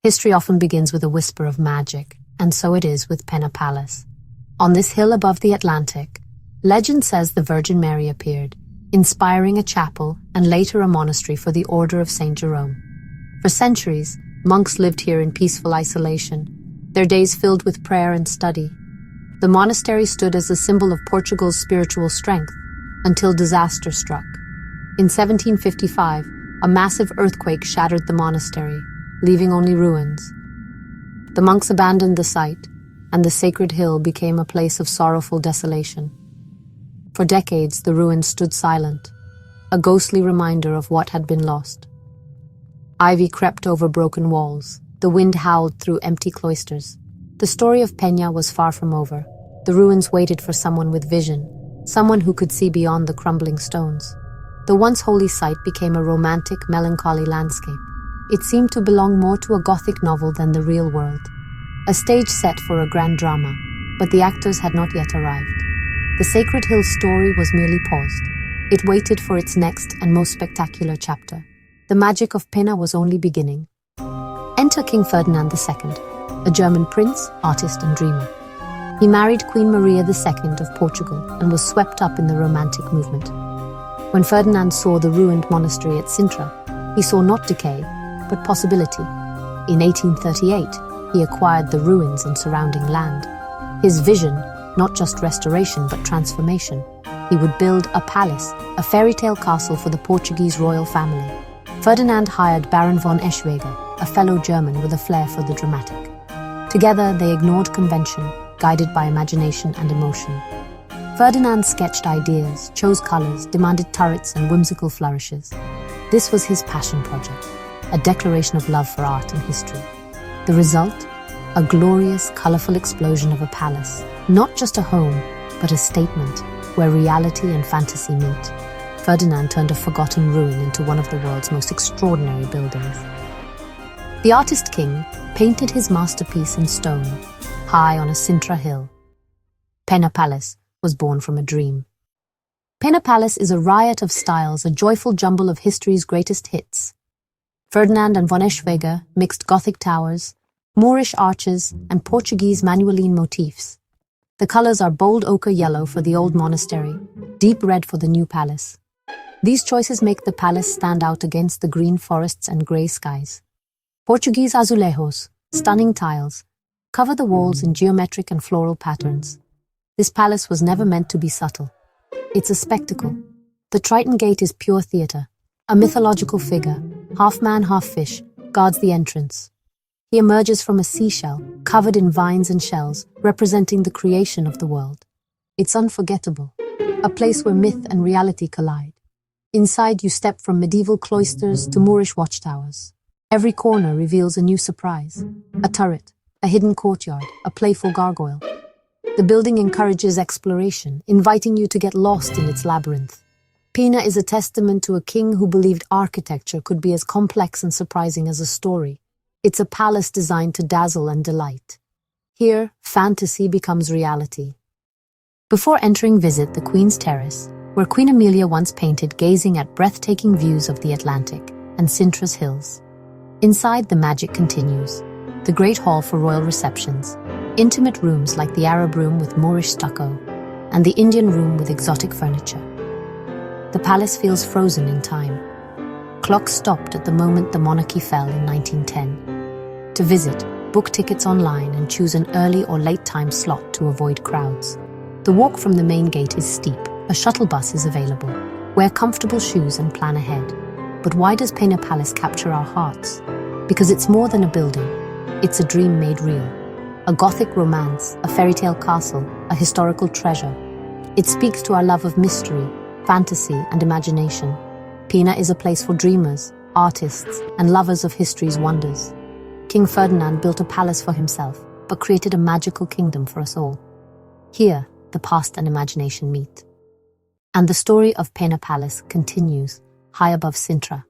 History often begins with a whisper of magic, and so it is with Pena Palace. On this hill above the Atlantic, legend says the Virgin Mary appeared, inspiring a chapel and later a monastery for the Order of St. Jerome. For centuries, monks lived here in peaceful isolation, their days filled with prayer and study. The monastery stood as a symbol of Portugal's spiritual strength until disaster struck. In 1755, a massive earthquake shattered the monastery, leaving only ruins. The monks abandoned the site, and the sacred hill became a place of sorrowful desolation. For decades, the ruins stood silent, a ghostly reminder of what had been lost. Ivy crept over broken walls, the wind howled through empty cloisters. The story of Pena was far from over. The ruins waited for someone with vision, someone who could see beyond the crumbling stones. The once holy site became a romantic, melancholy landscape. It seemed to belong more to a Gothic novel than the real world. A stage set for a grand drama, but the actors had not yet arrived. The Sacred Hill story was merely paused. It waited for its next and most spectacular chapter. The magic of Pena was only beginning. Enter King Ferdinand II, a German prince, artist and dreamer. He married Queen Maria II of Portugal and was swept up in the Romantic movement. When Ferdinand saw the ruined monastery at Sintra, he saw not decay, but possibility. In 1838, he acquired the ruins and surrounding land. His vision, not just restoration but transformation. He would build a palace, a fairy tale castle for the Portuguese royal family. Ferdinand hired Baron von Eschwege, a fellow German with a flair for the dramatic. Together, they ignored convention, guided by imagination and emotion. Ferdinand sketched ideas, chose colors, demanded turrets and whimsical flourishes. This was his passion project, a declaration of love for art and history. The result? A glorious, colorful explosion of a palace. Not just a home, but a statement where reality and fantasy meet. Ferdinand turned a forgotten ruin into one of the world's most extraordinary buildings. The artist king painted his masterpiece in stone, high on a Sintra hill. Pena Palace was born from a dream. Pena Palace is a riot of styles, a joyful jumble of history's greatest hits. Ferdinand and von Eschwege mixed Gothic towers, Moorish arches, and Portuguese manueline motifs. The colors are bold ochre yellow for the old monastery, deep red for the new palace. These choices make the palace stand out against the green forests and grey skies. Portuguese azulejos, stunning tiles, cover the walls in geometric and floral patterns. This palace was never meant to be subtle. It's a spectacle. The Triton Gate is pure theatre. A mythological figure, half man, half fish, guards the entrance. He emerges from a seashell, covered in vines and shells, representing the creation of the world. It's unforgettable, a place where myth and reality collide. Inside, you step from medieval cloisters to Moorish watchtowers. Every corner reveals a new surprise. A turret, a hidden courtyard, a playful gargoyle. The building encourages exploration, inviting you to get lost in its labyrinth. Pena is a testament to a king who believed architecture could be as complex and surprising as a story. It's a palace designed to dazzle and delight. Here, fantasy becomes reality. Before entering, visit the Queen's Terrace, where Queen Amelia once painted, gazing at breathtaking views of the Atlantic and Sintra's hills. Inside, the magic continues. The Great Hall for royal receptions, intimate rooms like the Arab room with Moorish stucco, and the Indian room with exotic furniture. The palace feels frozen in time. Clocks stopped at the moment the monarchy fell in 1910. To visit, book tickets online and choose an early or late time slot to avoid crowds. The walk from the main gate is steep. A shuttle bus is available. Wear comfortable shoes and plan ahead. But why does Pena Palace capture our hearts? Because it's more than a building. It's a dream made real. A Gothic romance, a fairy tale castle, a historical treasure. It speaks to our love of mystery, fantasy, and imagination. Pena is a place for dreamers, artists, and lovers of history's wonders. King Ferdinand built a palace for himself, but created a magical kingdom for us all. Here, the past and imagination meet. And the story of Pena Palace continues, high above Sintra.